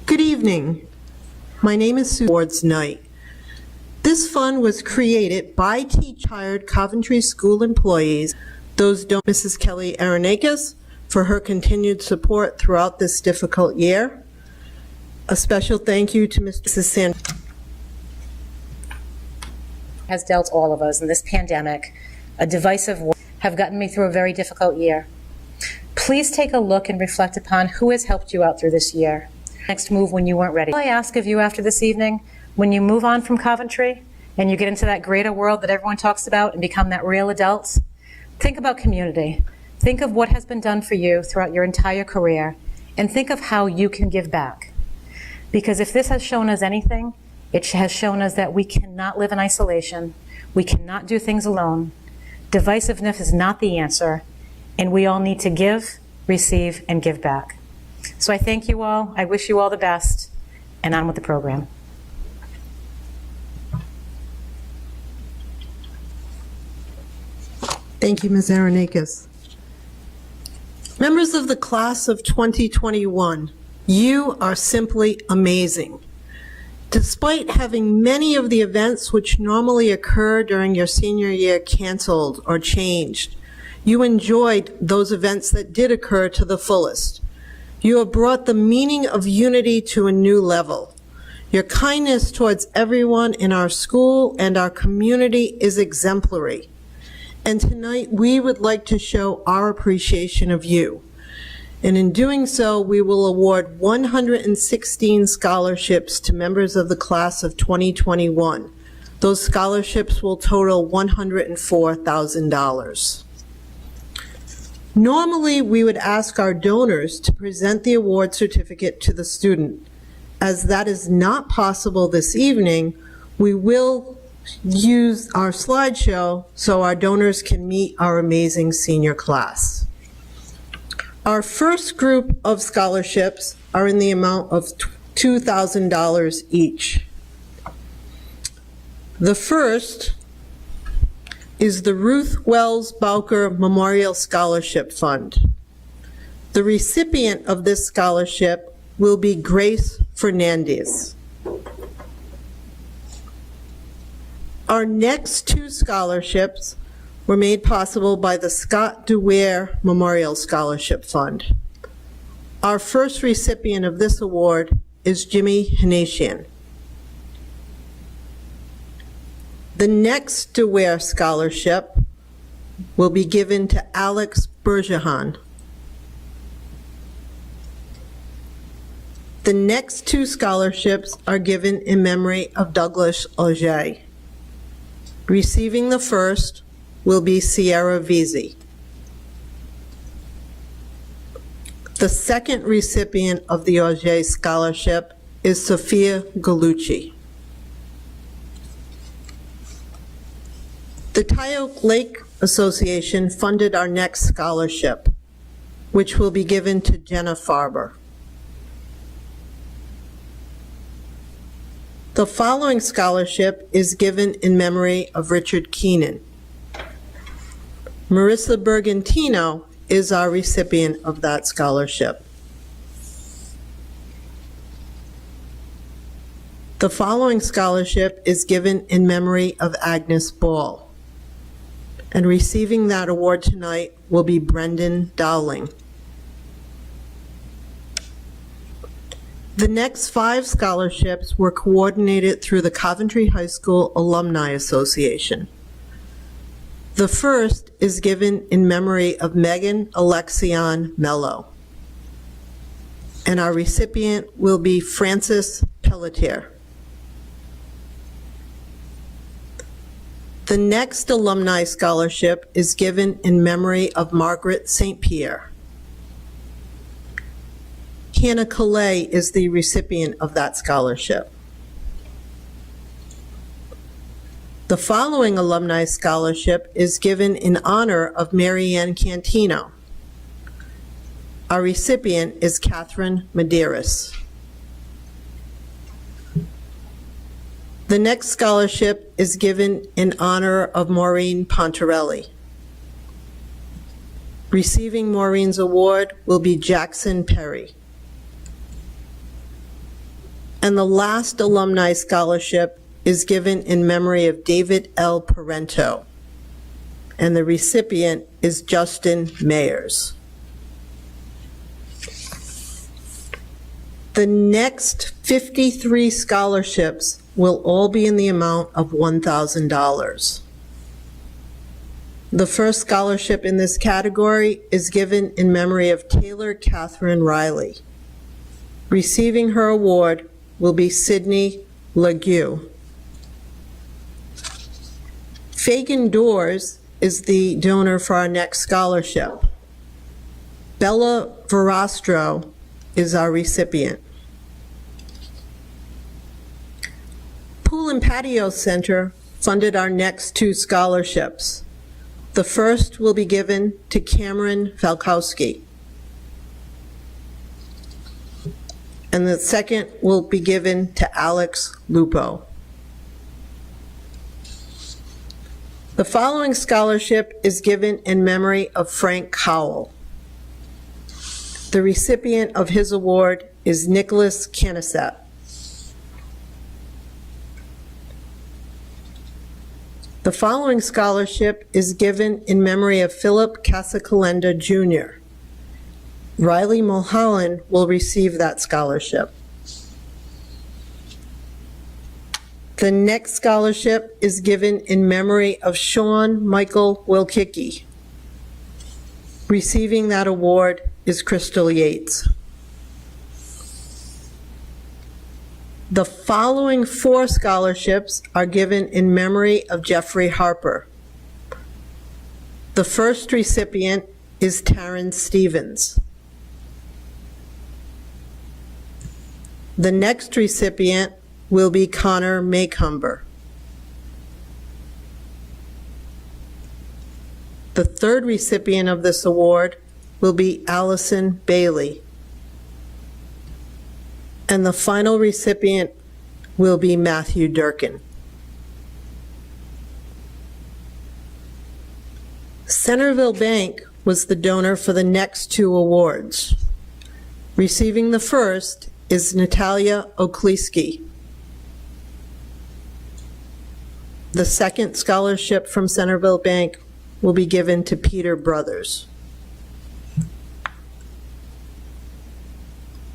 Good evening. My name is Sue. Awards Night. This fund was created by teach-hired Coventry School employees. Those don't Mrs. Kelly Aronakis for her continued support throughout this difficult year. A special thank you to Mrs. Sand. Has dealt all of us in this pandemic, a divisive war, have gotten me through a very difficult year. Please take a look and reflect upon who has helped you out through this year. Next move when you weren't ready. I ask of you after this evening, when you move on from Coventry and you get into that greater world that everyone talks about and become that real adult, think about community. Think of what has been done for you throughout your entire career and think of how you can give back. Because if this has shown us anything, it has shown us that we cannot live in isolation. We cannot do things alone. Divisiveness is not the answer, and we all need to give, receive, and give back. So I thank you all. I wish you all the best, and on with the program. Thank you, Ms. Aronakis. Members of the class of 2021, you are simply amazing. Despite having many of the events which normally occur during your senior year canceled or changed, you enjoyed those events that did occur to the fullest. You have brought the meaning of unity to a new level. Your kindness towards everyone in our school and our community is exemplary. And tonight we would like to show our appreciation of you. And in doing so, we will award 116 scholarships to members of the class of 2021. Those scholarships will total $104,000. Normally, we would ask our donors to present the award certificate to the student. As that is not possible this evening, we will use our slideshow so our donors can meet our amazing senior class. Our first group of scholarships are in the amount of $2,000 each. The first is the Ruth Wells Bowker Memorial Scholarship Fund. The recipient of this scholarship will be Grace Fernandez. Our next two scholarships were made possible by the Scott DeWare Memorial Scholarship Fund. Our first recipient of this award is Jimmy Hanasian. The next DeWare Scholarship will be given to Alex Bergeron. The next two scholarships are given in memory of Douglas Auger. Receiving the first will be Sierra Veazey. The second recipient of the Auger Scholarship is Sophia Galucci. The Tyoke Lake Association funded our next scholarship, which will be given to Jenna Farber. The following scholarship is given in memory of Richard Keenan. Marissa Bergantino is our recipient of that scholarship. The following scholarship is given in memory of Agnes Ball. And receiving that award tonight will be Brendan Dowling. The next 5 scholarships were coordinated through the Coventry High School Alumni Association. The first is given in memory of Megan Alexion Mello. And our recipient will be Frances Pelletier. The next alumni scholarship is given in memory of Margaret St. Pierre. Hannah Calais is the recipient of that scholarship. The following alumni scholarship is given in honor of Mary Ann Cantino. Our recipient is Catherine Medeiros. The next scholarship is given in honor of Maureen Pontarelli. Receiving Maureen's award will be Jackson Perry. And the last alumni scholarship is given in memory of David L. Parenteau, and the recipient is Justin Mayers. The next 53 scholarships will all be in the amount of $1,000. The first scholarship in this category is given in memory of Taylor Catherine Riley. Receiving her award will be Sydney Legue. Fagan Doors is the donor for our next scholarship. Bella Verastro is our recipient. Pool and Patio Center funded our next 2 scholarships. The first will be given to Cameron Falkowski, and the second will be given to Alex Lupo. The following scholarship is given in memory of Frank Cowell. The recipient of his award is Nicholas Canisette. The following scholarship is given in memory of Philip Casacalenda Jr. Riley Mulholland will receive that scholarship. The next scholarship is given in memory of Sean Michael Wilkicki. Receiving that award is Crystal Yates. The following 4 scholarships are given in memory of Jeffrey Harper. The first recipient is Taryn Stevens. The next recipient will be Connor Maycumber. The third recipient of this award will be Allison Bailey. And the final recipient will be Matthew Durkin. Centerville Bank was the donor for the next 2 awards. Receiving the first is Natalia Okleski. The second scholarship from Centerville Bank will be given to Peter Brothers.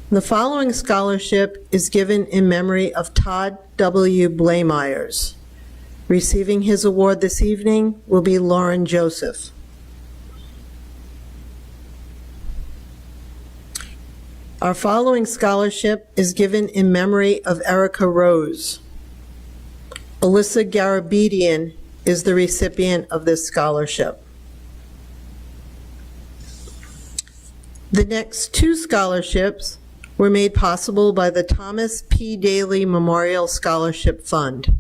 The following scholarship is given in memory of Todd W. Blameyers. Receiving his award this evening will be Lauren Joseph. Our following scholarship is given in memory of Erica Rose. Alyssa Garabedian is the recipient of this scholarship. The next 2 scholarships were made possible by the Thomas P. Daly Memorial Scholarship Fund.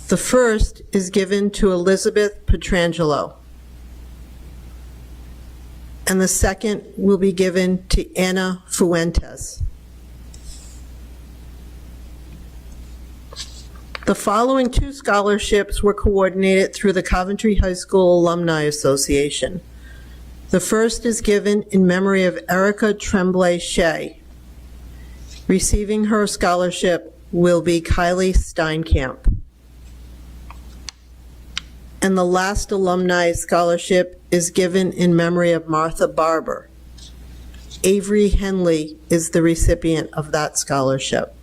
The first is given to Elizabeth Petrangelo, and the second will be given to Anna Fuentes. The following 2 scholarships were coordinated through the Coventry High School Alumni Association. The first is given in memory of Erica Tremblay Shea. Receiving her scholarship will be Kylie Steinkamp. And the last alumni scholarship is given in memory of Martha Barber. Avery Henley is the recipient of that scholarship.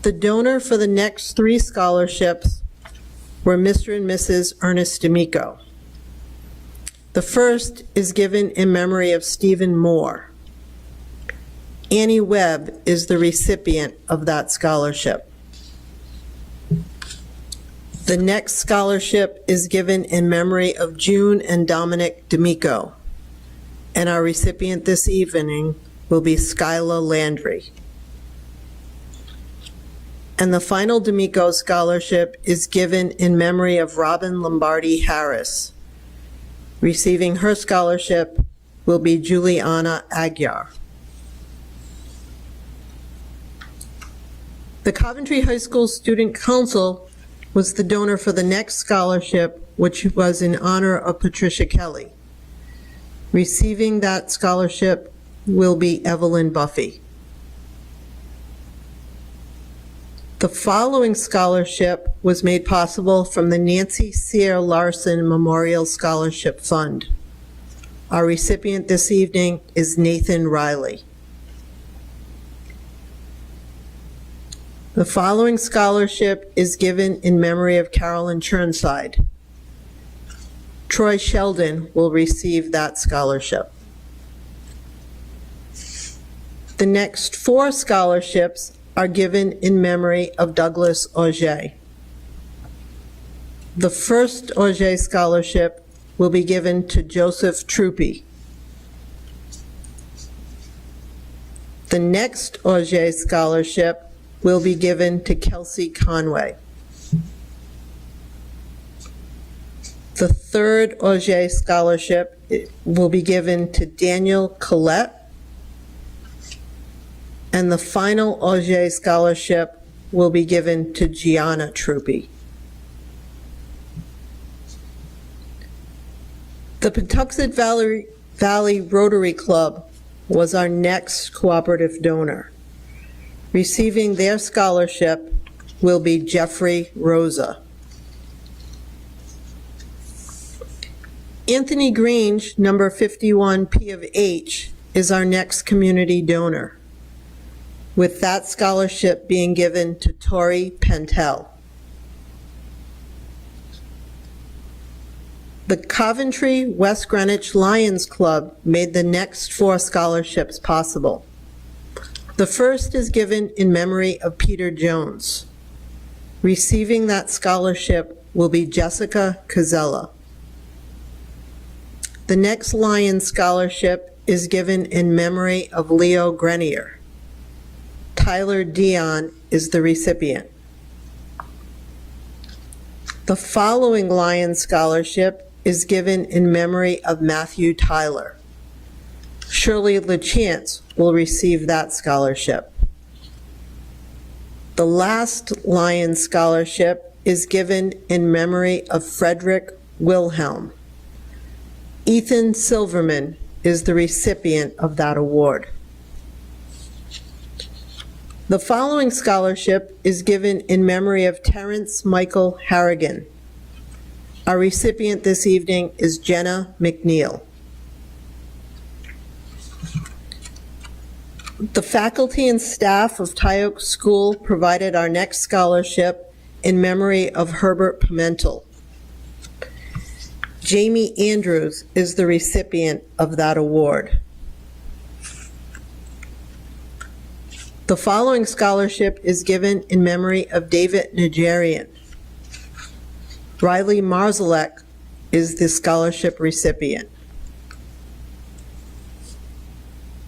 The donor for the next 3 scholarships were Mr. and Mrs. Ernest D'Amico. The first is given in memory of Stephen Moore. Annie Webb is the recipient of that scholarship. The next scholarship is given in memory of June and Dominic D'Amico, and our recipient this evening will be Skyla Landry. And the final D'Amico scholarship is given in memory of Robin Lombardi Harris. Receiving her scholarship will be Juliana Aguiar. The Coventry High School Student Council was the donor for the next scholarship, which was in honor of Patricia Kelly. Receiving that scholarship will be Evelyn Buffy. The following scholarship was made possible from the Nancy Cyr Larson Memorial Scholarship Fund. Our recipient this evening is Nathan Riley. The following scholarship is given in memory of Carolyn Churnside. Troy Sheldon will receive that scholarship. The next 4 scholarships are given in memory of Douglas Auger. The first Auger scholarship will be given to Joseph Truppi. The next Auger scholarship will be given to Kelsey Conway. The third Auger scholarship will be given to Daniel Collette. And the final Auger scholarship will be given to Gianna Truppi. The Patuxent Valley Rotary Club was our next cooperative donor. Receiving their scholarship will be Jeffrey Rosa. Anthony Grange, number 51 P of H, is our next community donor, with that scholarship being given to Tori Pentel. The Coventry West Greenwich Lions Club made the next 4 scholarships possible. The first is given in memory of Peter Jones. Receiving that scholarship will be Jessica Cazella. The next Lions Scholarship is given in memory of Leo Grenier. Tyler Dion is the recipient. The following Lions Scholarship is given in memory of Matthew Tyler. Shirley LaChance will receive that scholarship. The last Lions Scholarship is given in memory of Frederick Wilhelm. Ethan Silverman is the recipient of that award. The following scholarship is given in memory of Terrence Michael Harrigan. Our recipient this evening is Jenna McNeil. The faculty and staff of Tyoke School provided our next scholarship in memory of Herbert Pimentel. Jamie Andrews is the recipient of that award. The following scholarship is given in memory of David Nigerian. Riley Marzalek is the scholarship recipient.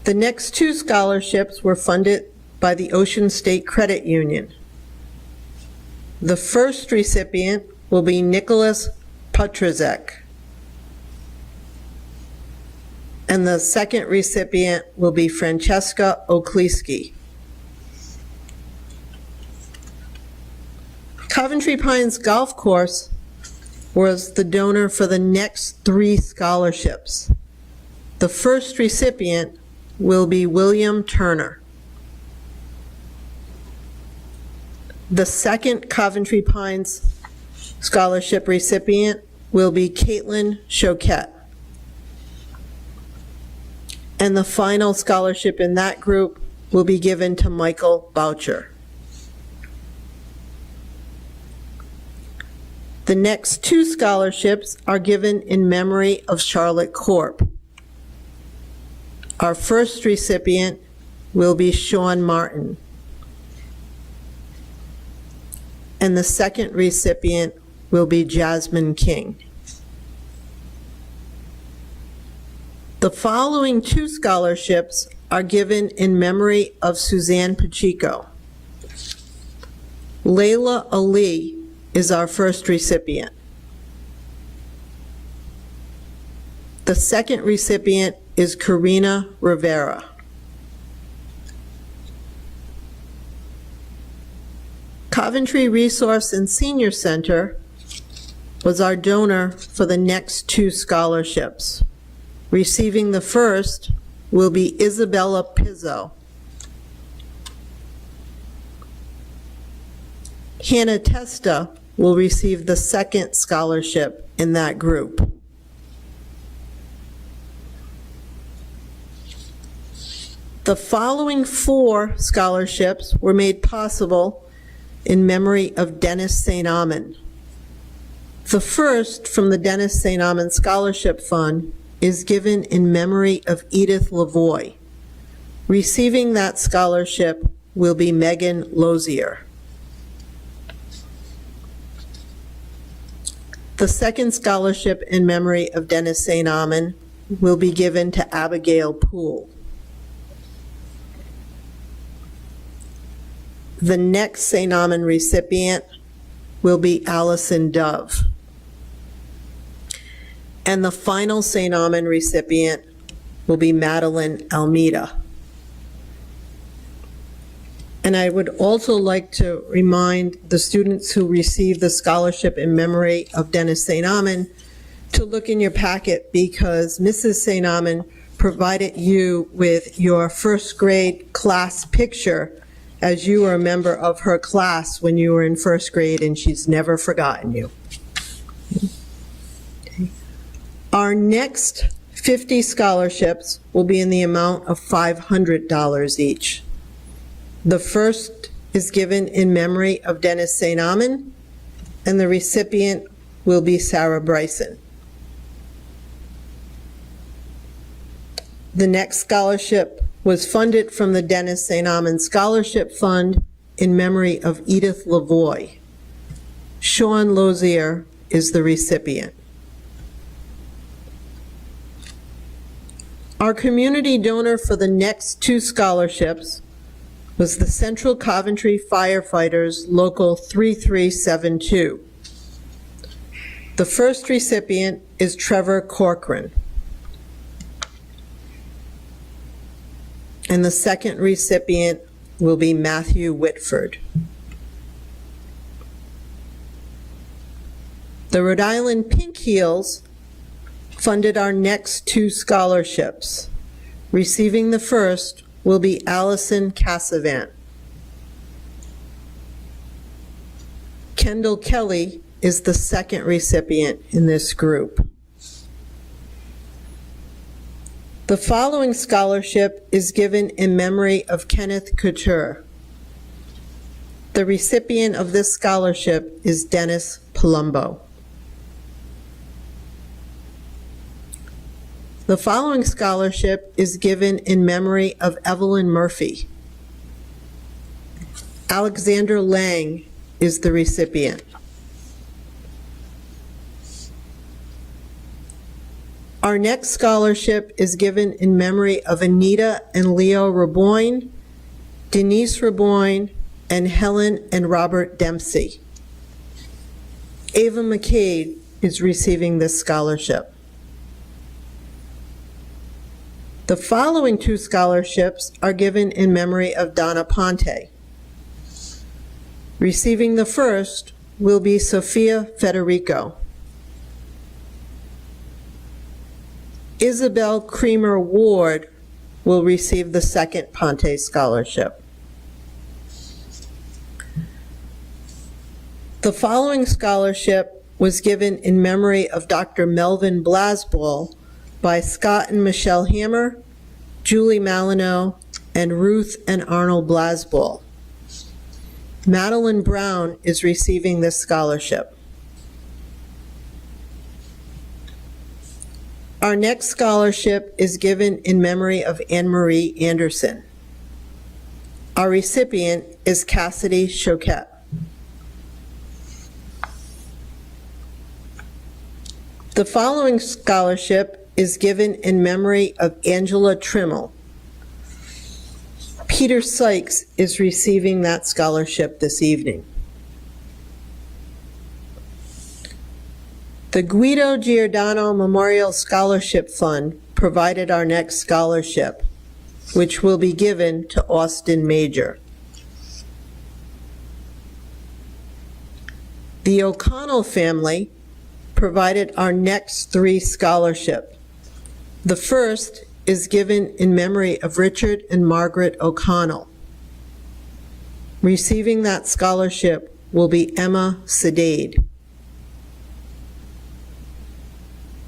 The next 2 scholarships were funded by the Ocean State Credit Union. The first recipient will be Nicholas Petrozek, and the second recipient will be Francesca Okleski. Coventry Pines Golf Course was the donor for the next 3 scholarships. The first recipient will be William Turner. The second Coventry Pines Scholarship recipient will be Caitlin Choquette. And the final scholarship in that group will be given to Michael Boucher. The next 2 scholarships are given in memory of Charlotte Corp. Our first recipient will be Sean Martin. And the second recipient will be Jasmine King. The following 2 scholarships are given in memory of Suzanne Pacheco. Layla Ali is our first recipient. The second recipient is Karina Rivera. Coventry Resource and Senior Center was our donor for the next 2 scholarships. Receiving the first will be Isabella Pizzo. Hannah Testa will receive the second scholarship in that group. The following 4 scholarships were made possible in memory of Dennis St. Amand. The first from the Dennis St. Amand Scholarship Fund is given in memory of Edith Lavoie. Receiving that scholarship will be Megan Lozier. The second scholarship in memory of Dennis St. Amand will be given to Abigail Poole. The next St. Amand recipient will be Allison Dove. And the final St. Amand recipient will be Madeline Almeida. And I would also like to remind the students who received the scholarship in memory of Dennis St. Amand to look in your packet, because Mrs. St. Amand provided you with your first grade class picture as you were a member of her class when you were in first grade, and she's never forgotten you. Okay. Our next 50 scholarships will be in the amount of $500 each. The first is given in memory of Dennis St. Amand, and the recipient will be Sarah Bryson. The next scholarship was funded from the Dennis St. Amand Scholarship Fund in memory of Edith Lavoie. Sean Lozier is the recipient. Our community donor for the next 2 scholarships was the Central Coventry Firefighters Local 3372. The first recipient is Trevor Corcoran. And the second recipient will be Matthew Whitford. The Rhode Island Pink Heels funded our next 2 scholarships. Receiving the first will be Allison Cassavant. Kendall Kelly is the second recipient in this group. The following scholarship is given in memory of Kenneth Couture. The recipient of this scholarship is Dennis Palumbo. The following scholarship is given in memory of Evelyn Murphy. Alexander Lang is the recipient. Our next scholarship is given in memory of Anita and Leo Raboyne, Denise Raboyne, and Helen and Robert Dempsey. Ava McCade is receiving this scholarship. The following 2 scholarships are given in memory of Donna Ponte. Receiving the first will be Sophia Federico. Isabel Creamer Ward will receive the second Ponte Scholarship. The following scholarship was given in memory of Dr. Melvin Blasball by Scott and Michelle Hammer, Julie Malinow, and Ruth and Arnold Blasball. Madeline Brown is receiving this scholarship. Our next scholarship is given in memory of Anne-Marie Anderson. Our recipient is Cassidy Choquette. The following scholarship is given in memory of Angela Trimmel. Peter Sykes is receiving that scholarship this evening. The Guido Giordano Memorial Scholarship Fund provided our next scholarship, which will be given to Austin Major. The O'Connell family provided our next 3 scholarships. The first is given in memory of Richard and Margaret O'Connell. Receiving that scholarship will be Emma Sedade.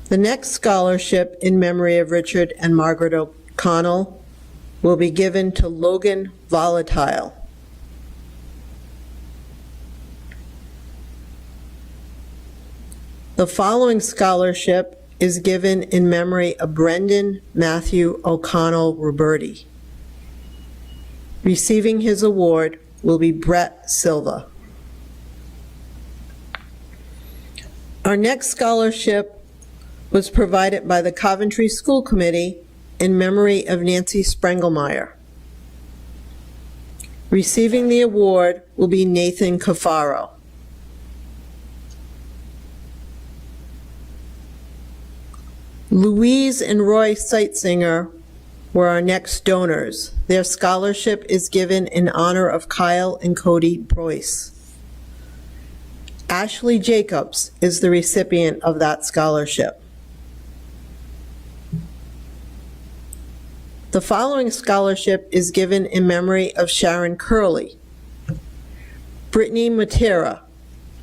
The next scholarship in memory of Richard and Margaret O'Connell will be given to Logan Volatile. The following scholarship is given in memory of Brendan Matthew O'Connell Roberti. Receiving his award will be Brett Silva. Our next scholarship was provided by the Coventry School Committee in memory of Nancy Sprengelmeyer. Receiving the award will be Nathan Cafaro. Louise and Roy Seitsinger were our next donors. Their scholarship is given in honor of Kyle and Cody Boyce. Ashley Jacobs is the recipient of that scholarship. The following scholarship is given in memory of Sharon Curley. Brittany Matera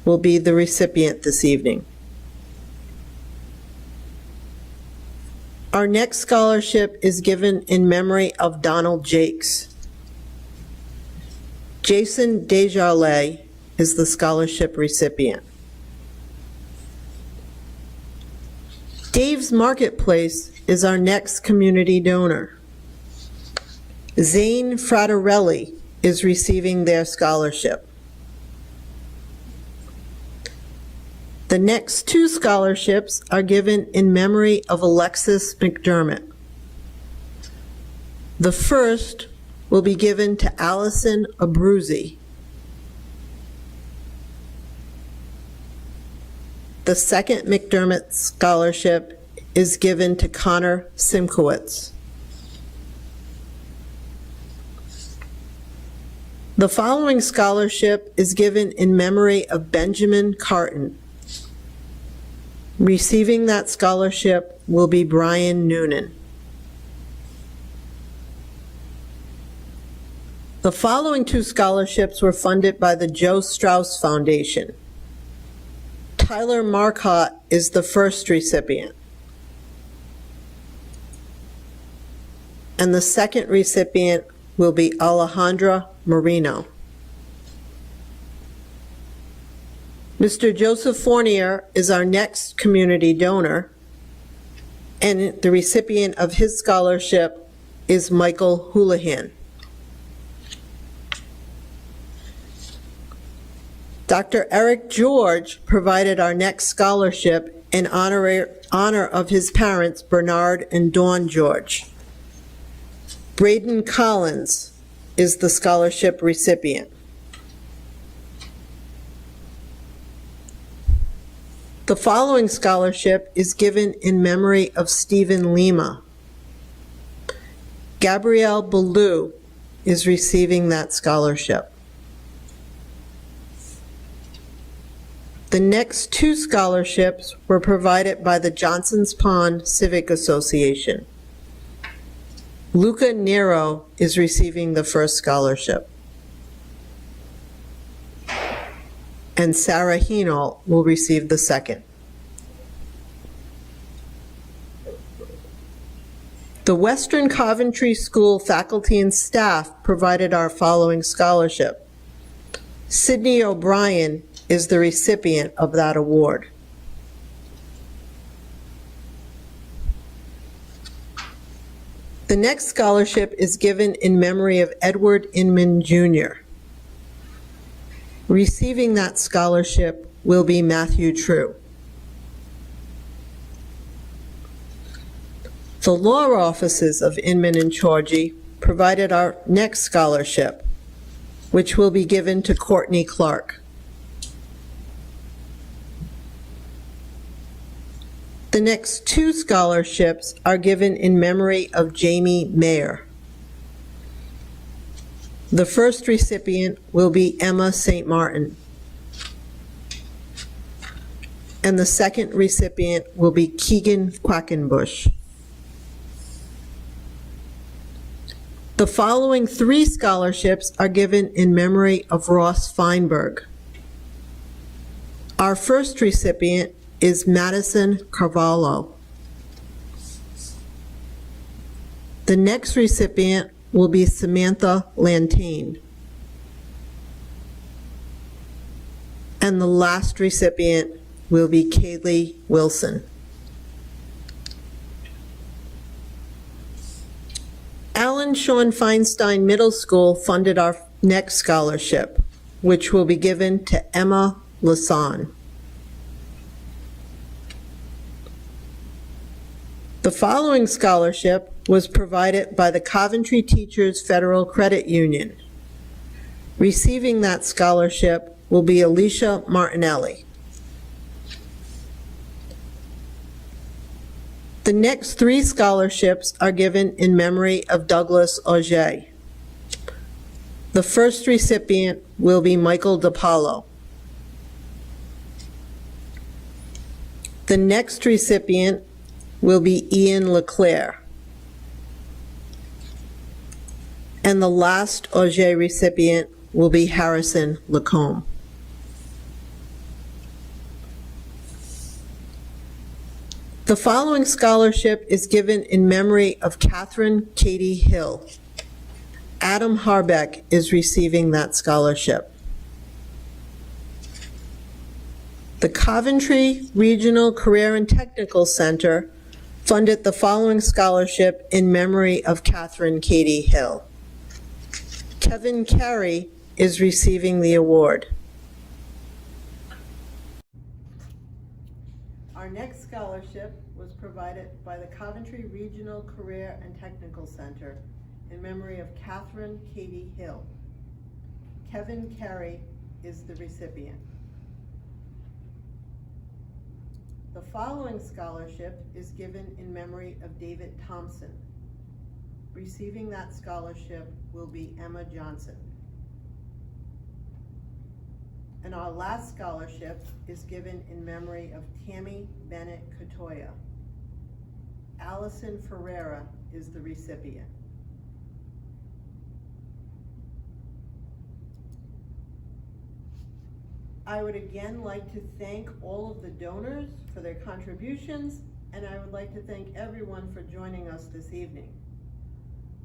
will be the recipient this evening. Our next scholarship is given in memory of Donald Jakes. Jason Desjardins is the scholarship recipient. Dave's Marketplace is our next community donor. Zane Fraterelli is receiving their scholarship. The next two scholarships are given in memory of Alexis McDermott. The first will be given to Allison Abruzzi. The second McDermott scholarship is given to Connor Simkowitz. The following scholarship is given in memory of Benjamin Carton. Receiving that scholarship will be Brian Noonan. The following two scholarships were funded by the Joe Strauss Foundation. Tyler Marcotte is the first recipient. And the second recipient will be Alejandra Marino. Mr. Joseph Fournier is our next community donor, and the recipient of his scholarship is Michael Houlihan. Dr. Eric George provided our next scholarship in honor of his parents, Bernard and Dawn George. Braden Collins is the scholarship recipient. The following scholarship is given in memory of Stephen Lima. Gabrielle Ballou is receiving that scholarship. The next two scholarships were provided by the Johnson's Pond Civic Association. Luca Nero is receiving the first scholarship. And Sarah Heenal will receive the second. The Western Coventry School faculty and staff provided our following scholarship. Sydney O'Brien is the recipient of that award. The next scholarship is given in memory of Edward Inman Jr. Receiving that scholarship will be Matthew True. The law offices of Inman and Chorgy provided our next scholarship, which will be given to Courtney Clark. The next two scholarships are given in memory of Jamie Mayer. The first recipient will be Emma St. Martin. And the second recipient will be Keegan Quackenbush. The following 3 scholarships are given in memory of Ross Feinberg. Our first recipient is Madison Carvalho. The next recipient will be Samantha Lantine. And the last recipient will be Kaylee Wilson. Alan Sean Feinstein Middle School funded our next scholarship, which will be given to Emma Lasan. The following scholarship was provided by the Coventry Teachers Federal Credit Union. Receiving that scholarship will be Alicia Martinelli. The next 3 scholarships are given in memory of Douglas Auger. The first recipient will be Michael DiPaolo. The next recipient will be Ian Leclerc. And the last Auger recipient will be Harrison Lacombe. The following scholarship is given in memory of Catherine Katie Hill. Adam Harbeck is receiving that scholarship. The Coventry Regional Career and Technical Center funded the following scholarship in memory of Catherine Katie Hill. Kevin Carey is receiving the award. Our next scholarship was provided by the Coventry Regional Career and Technical Center in memory of Catherine Katie Hill. Kevin Carey is the recipient. The following scholarship is given in memory of David Thompson. Receiving that scholarship will be Emma Johnson. And our last scholarship is given in memory of Tammy Bennett Katoya. Allison Ferreira is the recipient. I would again like to thank all of the donors for their contributions, and I would like to thank everyone for joining us this evening.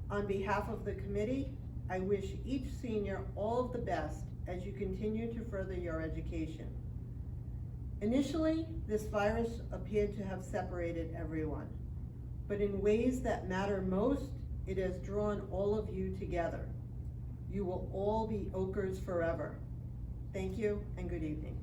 On behalf of the committee, I wish each senior all of the best as you continue to further your education. Initially, this virus appeared to have separated everyone, but in ways that matter most, it has drawn all of you together. You will all be Oakers forever. Thank you and good evening.